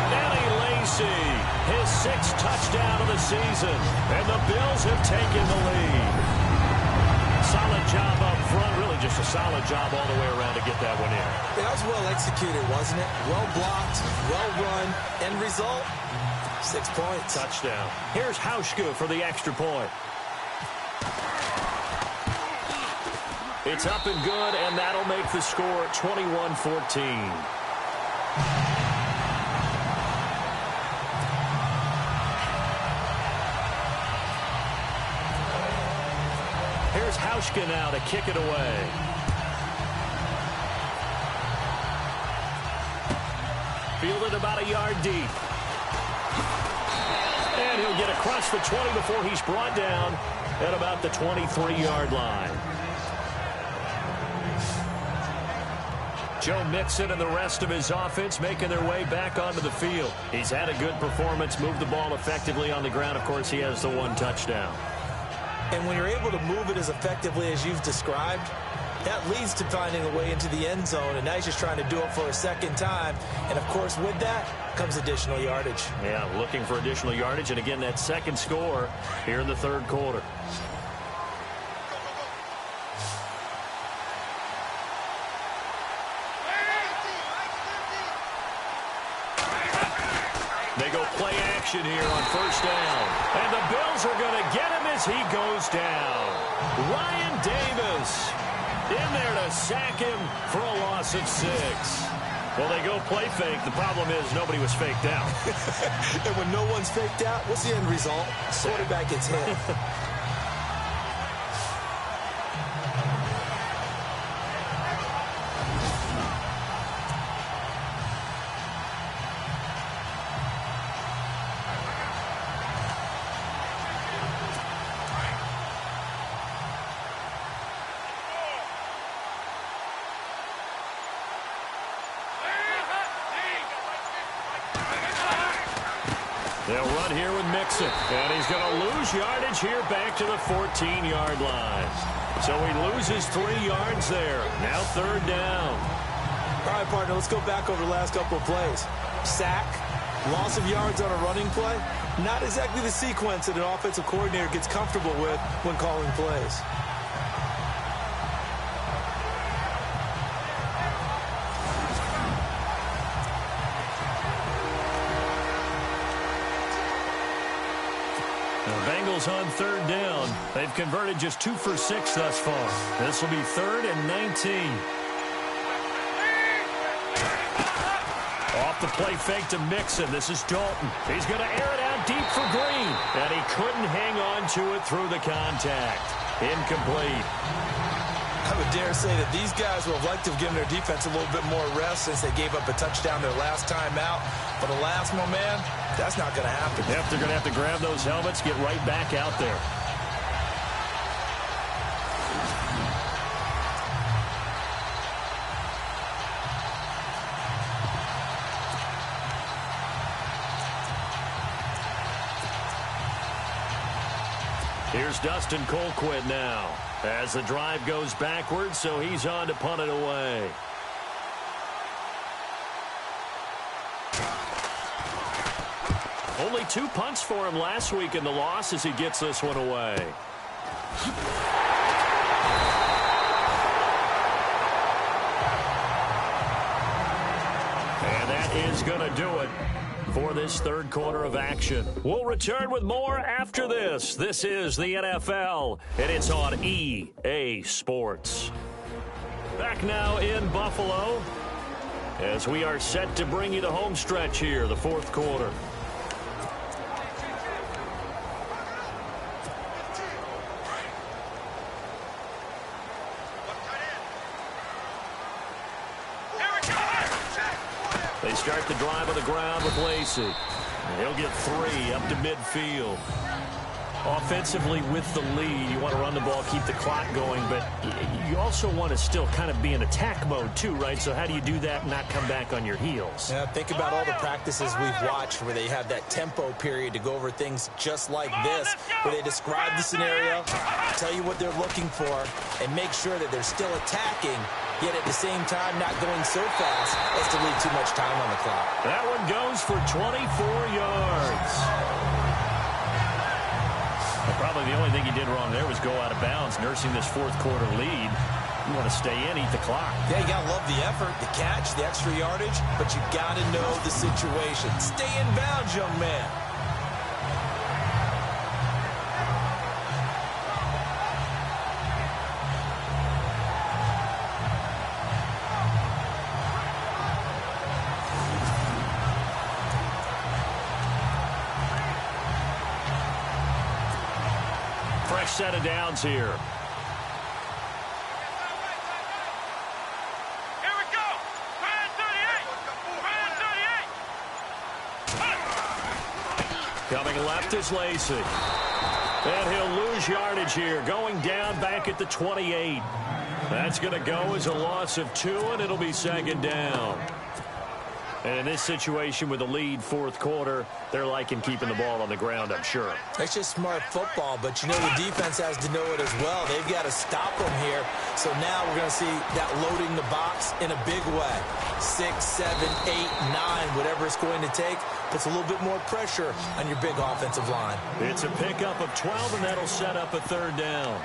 Danny Lacey, his 6th touchdown of the season, and the Bills have taken the lead. Solid job up front, really just a solid job all the way around to get that one in. That was well executed, wasn't it? Well blocked, well run, end result, 6 points. Touchdown. Here's Hauschka for the extra point. It's up and good, and that'll make the score 21-14. Here's Hauschka now to kick it away. Fielded about a yard deep. And he'll get across the 20 before he's brought down at about the 23-yard line. Joe Mixon and the rest of his offense making their way back onto the field. He's had a good performance, moved the ball effectively on the ground. Of course, he has the 1 touchdown. And when you're able to move it as effectively as you've described, that leads to finding a way into the end zone. And now he's just trying to do it for a second time. And, of course, with that comes additional yardage. Yeah, looking for additional yardage. And, again, that second score here in the third quarter. They go play action here on first down. And the Bills are going to get him as he goes down. Ryan Davis in there to sack him for a loss of 6. Well, they go play fake. The problem is nobody was faked out. And when no one's faked out, what's the end result? Quarterback gets hit. They'll run here with Mixon. And he's going to lose yardage here back to the 14-yard line. So he loses 3 yards there. Now third down. All right, partner, let's go back over the last couple of plays. Sack, loss of yards on a running play. Not exactly the sequence that an offensive coordinator gets comfortable with when calling plays. Bengals on third down. They've converted just 2 for 6 thus far. This will be 3rd and 19. Off the play fake to Mixon. This is Dalton. He's going to air it out deep for Green. And he couldn't hang on to it through the contact. Incomplete. I would dare say that these guys would have liked to have given their defense a little bit more rest since they gave up a touchdown their last time out. But alas, my man, that's not going to happen. Yep, they're going to have to grab those helmets, get right back out there. Here's Dustin Colquitt now as the drive goes backwards, so he's on to punt it away. Only 2 punts for him last week in the loss as he gets this one away. And that is going to do it for this third quarter of action. We'll return with more after this. This is the NFL, and it's on EA Sports. Back now in Buffalo as we are set to bring you the home stretch here, the fourth quarter. They start the drive on the ground with Lacey. He'll get 3 up to midfield. Offensively with the lead, you want to run the ball, keep the clock going, but you also want to still kind of be in attack mode too, right? So how do you do that and not come back on your heels? Yeah, think about all the practices we've watched where they have that tempo period to go over things just like this, where they describe the scenario, tell you what they're looking for, and make sure that they're still attacking, yet at the same time not going so fast as to leave too much time on the clock. That one goes for 24 yards. Probably the only thing he did wrong there was go out of bounds, nursing this fourth quarter lead. You want to stay in, eat the clock. Yeah, you got to love the effort, the catch, the extra yardage, but you got to know the situation. Stay in bounds, young man. Set of downs here. Here we go. 38. Coming left is Lacey. And he'll lose yardage here. Going down back at the 28. That's going to go as a loss of 2, and it'll be second down. And in this situation with the lead fourth quarter, they're liking keeping the ball on the ground, I'm sure. That's just smart football, but you know the defense has to know it as well. They've got to stop them here. So now we're going to see that loading the box in a big way. 6, 7, 8, 9, whatever it's going to take, puts a little bit more pressure on your big offensive line. It's a pickup of 12, and that'll set up a third down.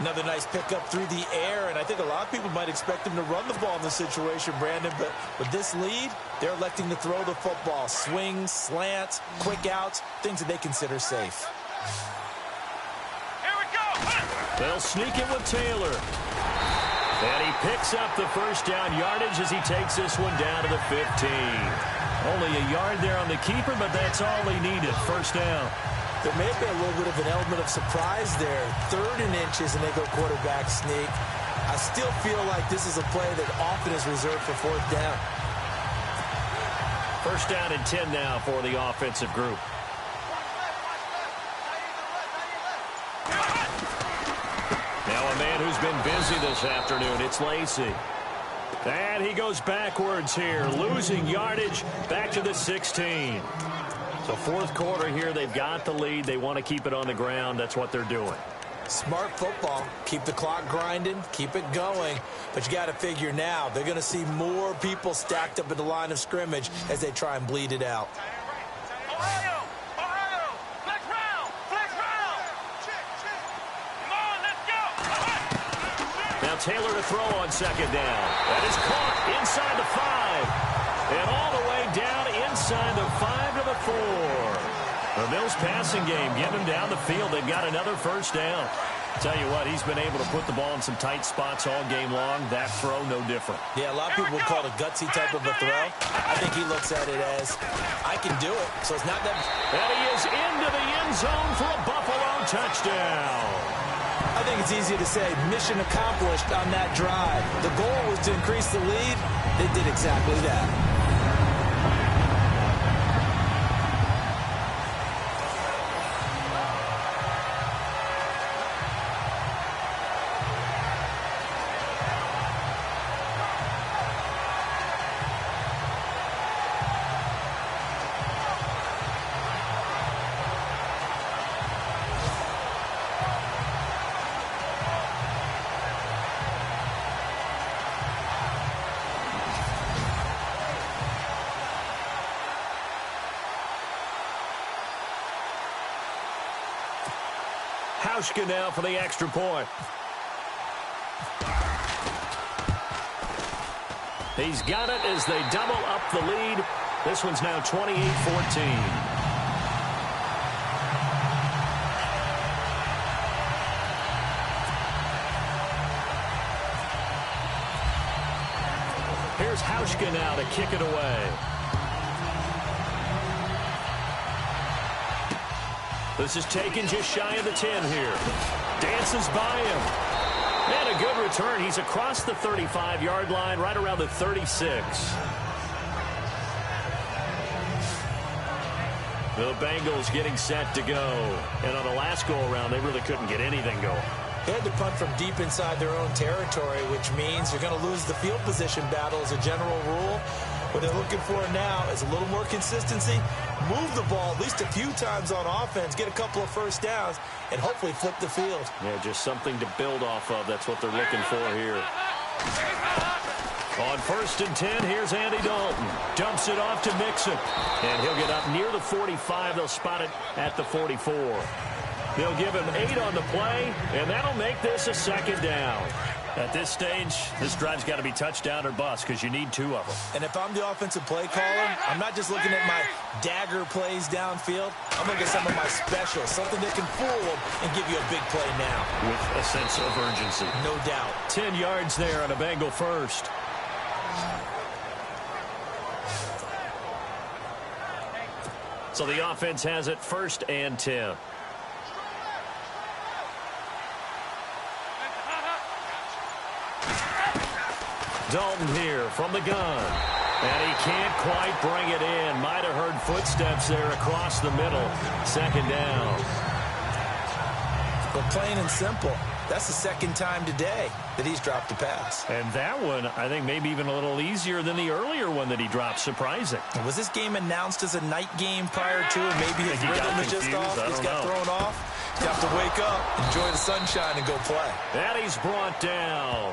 Another nice pickup through the air, and I think a lot of people might expect them to run the ball in this situation, Brandon, but with this lead, they're electing to throw the football. Swings, slants, quick outs, things that they consider safe. Here we go. They'll sneak it with Taylor. And he picks up the first down yardage as he takes this one down to the 15. Only a yard there on the keeper, but that's all he needed. First down. There may have been a little bit of an element of surprise there. 3rd and inches, and they go quarterback sneak. I still feel like this is a play that often is reserved for 4th down. First down and 10 now for the offensive group. Now a man who's been busy this afternoon, it's Lacey. And he goes backwards here, losing yardage back to the 16. So fourth quarter here, they've got the lead. They want to keep it on the ground. That's what they're doing. Smart football. Keep the clock grinding. Keep it going. But you got to figure now, they're going to see more people stacked up at the line of scrimmage as they try and bleed it out. Ohio, flex round. Come on, let's go. Now Taylor to throw on second down. That is caught inside the 5. And all the way down inside the 5 to the 4. The Bills passing game, getting them down the field. They've got another first down. Tell you what, he's been able to put the ball in some tight spots all game long. That throw, no different. Yeah, a lot of people would call it a gutsy type of a throw. I think he looks at it as, I can do it. So it's not that. And he is into the end zone for a Buffalo touchdown. I think it's easy to say mission accomplished on that drive. The goal was to increase the lead. They did exactly that. Hauschka now for the extra point. He's got it as they double up the lead. This one's now 28-14. Here's Hauschka now to kick it away. This is taken just shy of the 10 here. Dances by him. And a good return. He's across the 35-yard line, right around the 36. The Bengals getting set to go. And on the last go-around, they really couldn't get anything going. They had to punt from deep inside their own territory, which means you're going to lose the field position battle as a general rule. What they're looking for now is a little more consistency, move the ball at least a few times on offense, get a couple of first downs, and hopefully flip the field. Yeah, just something to build off of. That's what they're looking for here. On 1st and 10, here's Andy Dalton. Dumps it off to Mixon. And he'll get up near the 45. They'll spot it at the 44. They'll give him 8 on the play, and that'll make this a second down. At this stage, this drive's got to be touchdown or bust because you need 2 of them. And if I'm the offensive play caller, I'm not just looking at my dagger plays downfield. I'm looking at some of my specials, something that can fool them and give you a big play now. With a sense of urgency. No doubt. 10 yards there on a Bengal first. So the offense has it 1st and 10. Dalton here from the gun. And he can't quite bring it in. Might have heard footsteps there across the middle. 2nd down. But plain and simple, that's the 2nd time today that he's dropped a pass. And that one, I think, maybe even a little easier than the earlier one that he dropped. Surprising. Was this game announced as a night game prior to it? Maybe his rhythm is just off. He's got thrown off. You have to wake up, enjoy the sunshine, and go play. And he's brought down.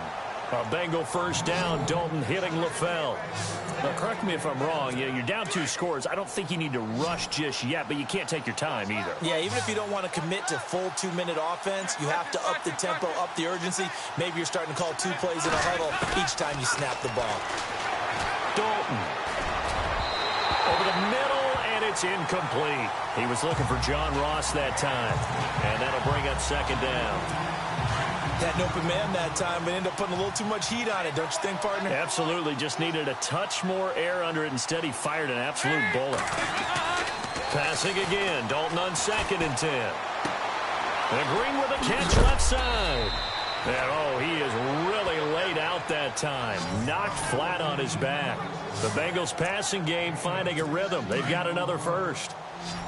A Bengal first down. Dalton hitting LaFell. Now, correct me if I'm wrong. You're down 2 scores. I don't think you need to rush just yet, but you can't take your time either. Yeah, even if you don't want to commit to full 2-minute offense, you have to up the tempo, up the urgency. Maybe you're starting to call 2 plays in a huddle each time you snap the ball. Dalton. Over the middle, and it's incomplete. He was looking for John Ross that time, and that'll bring up 2nd down. Had an open man that time, but ended up putting a little too much heat on it, don't you think, partner? Absolutely. Just needed a touch more air under it. Instead, he fired an absolute bullet. Passing again. Dalton on 2nd and 10. And Green with a catch left side. And, he is really laid out that time. Knocked flat on his back. The Bengals passing game finding a rhythm. They've got another first.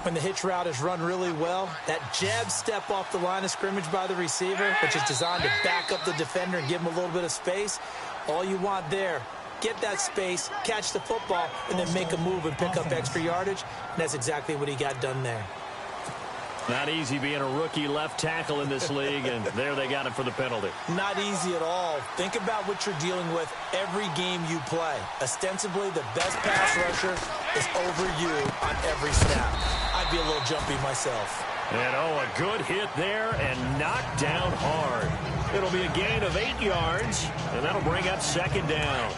When the hitch route is run really well, that jab step off the line of scrimmage by the receiver, which is designed to back up the defender and give him a little bit of space, all you want there, get that space, catch the football, and then make a move and pick up extra yardage, and that's exactly what he got done there. Not easy being a rookie left tackle in this league, and there they got him for the penalty. Not easy at all. Think about what you're dealing with every game you play. Ostensibly, the best pass rusher is over you on every snap. I'd be a little jumpy myself. And, a good hit there and knocked down hard. It'll be a gain of 8 yards, and that'll bring up 2nd down.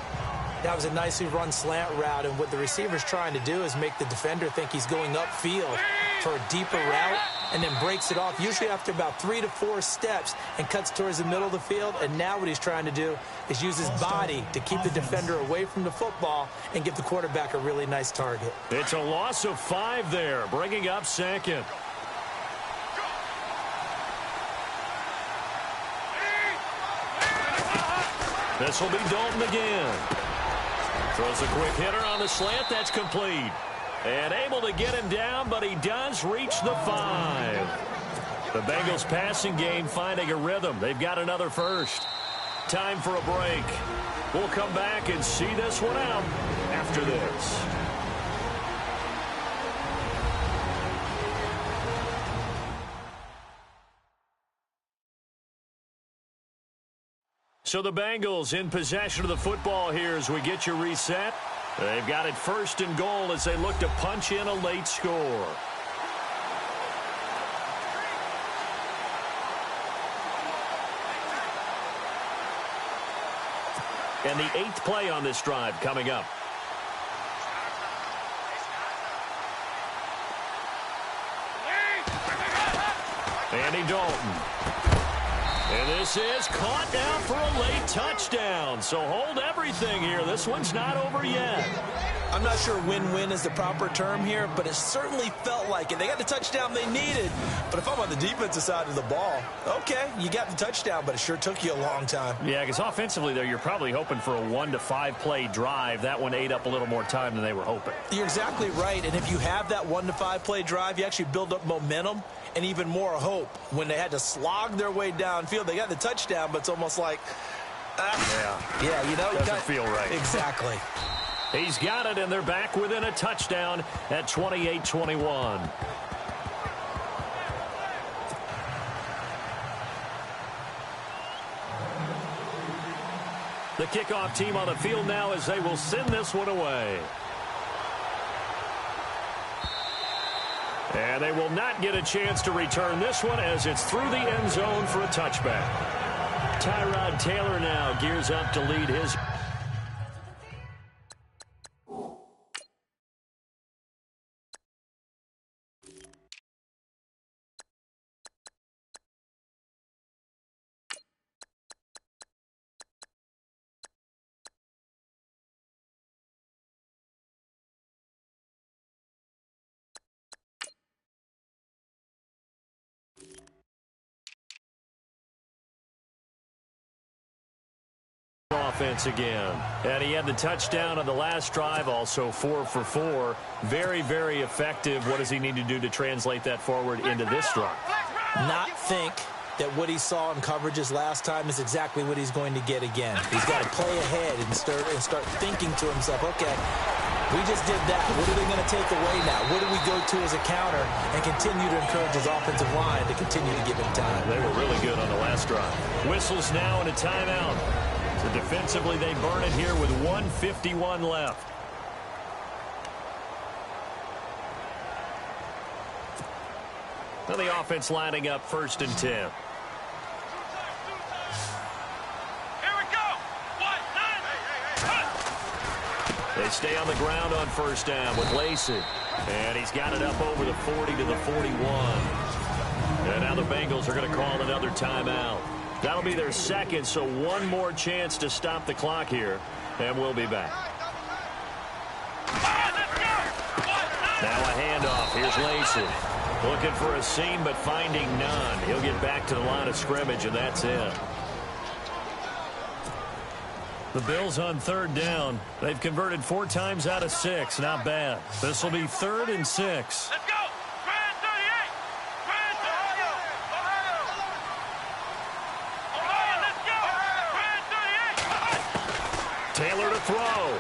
That was a nicely run slant route, and what the receiver's trying to do is make the defender think he's going upfield for a deeper route and then breaks it off, usually after about 3 to 4 steps, and cuts towards the middle of the field. And now what he's trying to do is use his body to keep the defender away from the football and give the quarterback a really nice target. It's a loss of 5 there, bringing up 2nd. This will be Dalton again. Throws a quick hitter on the slant. That's complete. And able to get him down, but he does reach the 5. The Bengals passing game finding a rhythm. They've got another first. Time for a break. We'll come back and see this one out after this. So the Bengals in possession of the football here as we get you reset. They've got it 1st and goal as they look to punch in a late score. And the 8th play on this drive coming up. Andy Dalton. And this is caught down for a late touchdown. So hold everything here. This one's not over yet. I'm not sure win-win is the proper term here, but it certainly felt like it. They got the touchdown they needed. But if I'm on the defensive side of the ball, okay, you got the touchdown, but it sure took you a long time. Yeah, because offensively there, you're probably hoping for a 1 to 5 play drive. That one ate up a little more time than they were hoping. You're exactly right. And if you have that 1 to 5 play drive, you actually build up momentum and even more hope. When they had to slog their way downfield, they got the touchdown, but it's almost like, yeah, you know, doesn't feel right. Exactly. He's got it, and they're back within a touchdown at 28-21. The kickoff team on the field now as they will send this one away. And they will not get a chance to return this one as it's through the end zone for a touchback. Tyrod Taylor now gears up to lead his... offense again. And he had the touchdown on the last drive, also 4 for 4. Very, very effective. What does he need to do to translate that forward into this drive? Not think that what he saw in coverages last time is exactly what he's going to get again. He's got to play ahead and start thinking to himself, okay, we just did that. What are they going to take away now? What do we go to as a counter? And continue to encourage his offensive line to continue to give him time. They were really good on the last drive. Whistles now and a timeout. So defensively, they burn it here with 1:51 left. Now the offense lining up 1st and 10. Here we go. They stay on the ground on 1st down with Lacey. And he's got it up over the 40 to the 41. And now the Bengals are going to call another timeout. That'll be their 2nd, so one more chance to stop the clock here. And we'll be back. Now a handoff. Here's Lacey. Looking for a seam, but finding none. He'll get back to the line of scrimmage, and that's it. The Bills on 3rd down. They've converted 4 times out of 6. Not bad. This will be 3rd and 6. Let's go. Grand 38. Grand Ohio, let's go. Grand 38. Taylor to throw.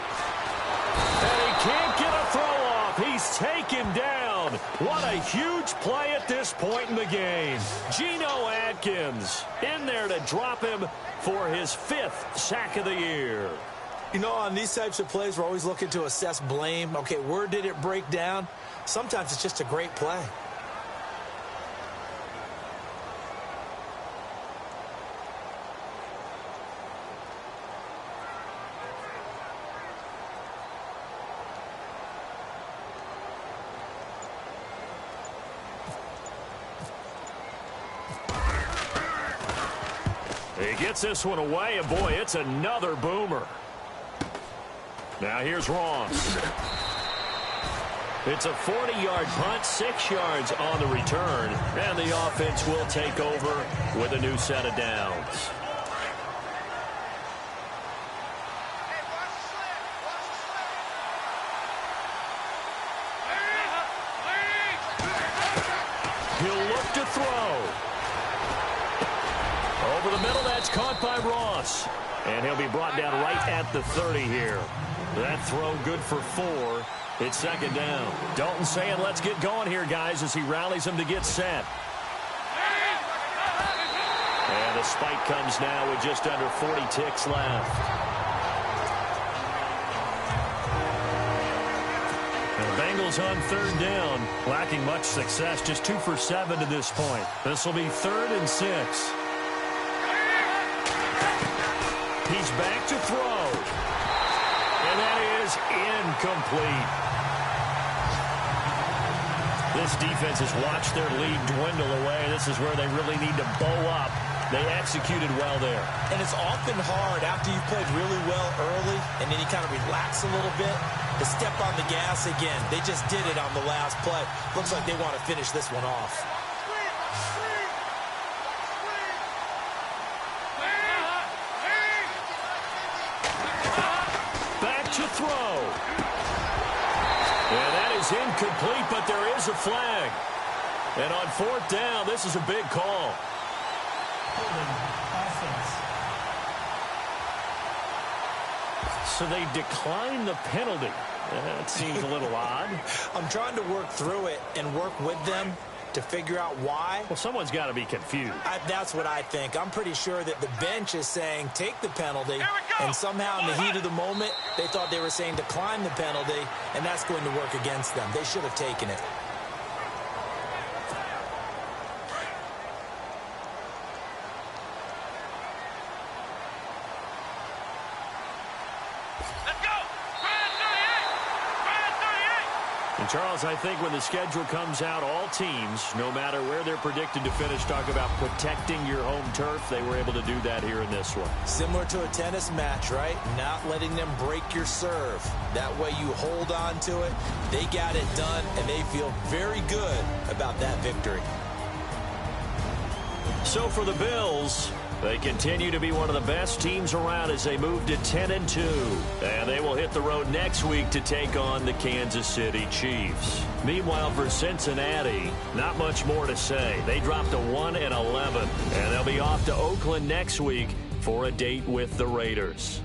And he can't get a throw off. He's taken down. What a huge play at this point in the game. Geno Atkins in there to drop him for his 5th sack of the year. You know, on these types of plays, we're always looking to assess blame. Okay, where did it break down? Sometimes it's just a great play. He gets this one away, and boy, it's another boomer. Now here's Ross. It's a 40-yard punt, 6 yards on the return, and the offense will take over with a new set of downs. He'll look to throw. Over the middle, that's caught by Ross. And he'll be brought down right at the 30 here. That throw good for 4. It's 2nd down. Dalton saying, let's get going here, guys, as he rallies him to get set. And the spike comes now with just under 40 ticks left. And the Bengals on 3rd down, lacking much success, just 2 for 7 to this point. This will be 3rd and 6. He's back to throw. And that is incomplete. This defense has watched their lead dwindle away. This is where they really need to bow up. They executed well there. And it's often hard after you've played really well early and then you kind of relax a little bit to step on the gas again. They just did it on the last play. Looks like they want to finish this one off. Back to throw. And that is incomplete, but there is a flag. And on fourth down, this is a big call. So they decline the penalty. That seems a little odd. I'm trying to work through it and work with them to figure out why. Well, someone's got to be confused. That's what I think. I'm pretty sure that the bench is saying take the penalty, and somehow in the heat of the moment, they thought they were saying decline the penalty, and that's going to work against them. They should have taken it. And Charles, I think when the schedule comes out, all teams, no matter where they're predicted to finish, talk about protecting your home turf. They were able to do that here in this one. Similar to a tennis match, right? Not letting them break your serve. That way you hold on to it. They got it done, and they feel very good about that victory. So for the Bills, they continue to be one of the best teams around as they move to 10-2. And they will hit the road next week to take on the Kansas City Chiefs. Meanwhile, for Cincinnati, not much more to say. They dropped to 1-11, and they'll be off to Oakland next week for a date with the Raiders.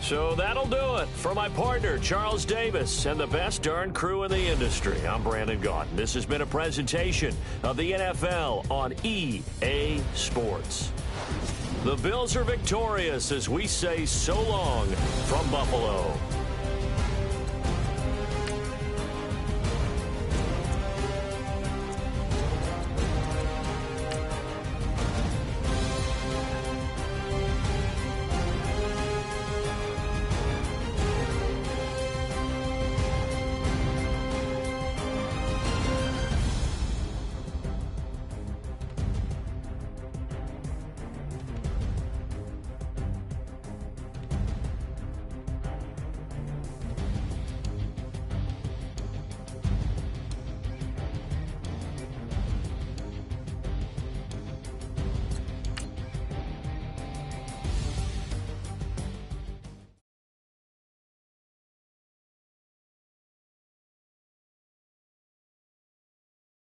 So that'll do it. For my partner, Charles Davis, and the best darn crew in the industry, I'm Brandon Gaudin. This has been a presentation of the NFL on EA Sports. The Bills are victorious as we say so long from Buffalo.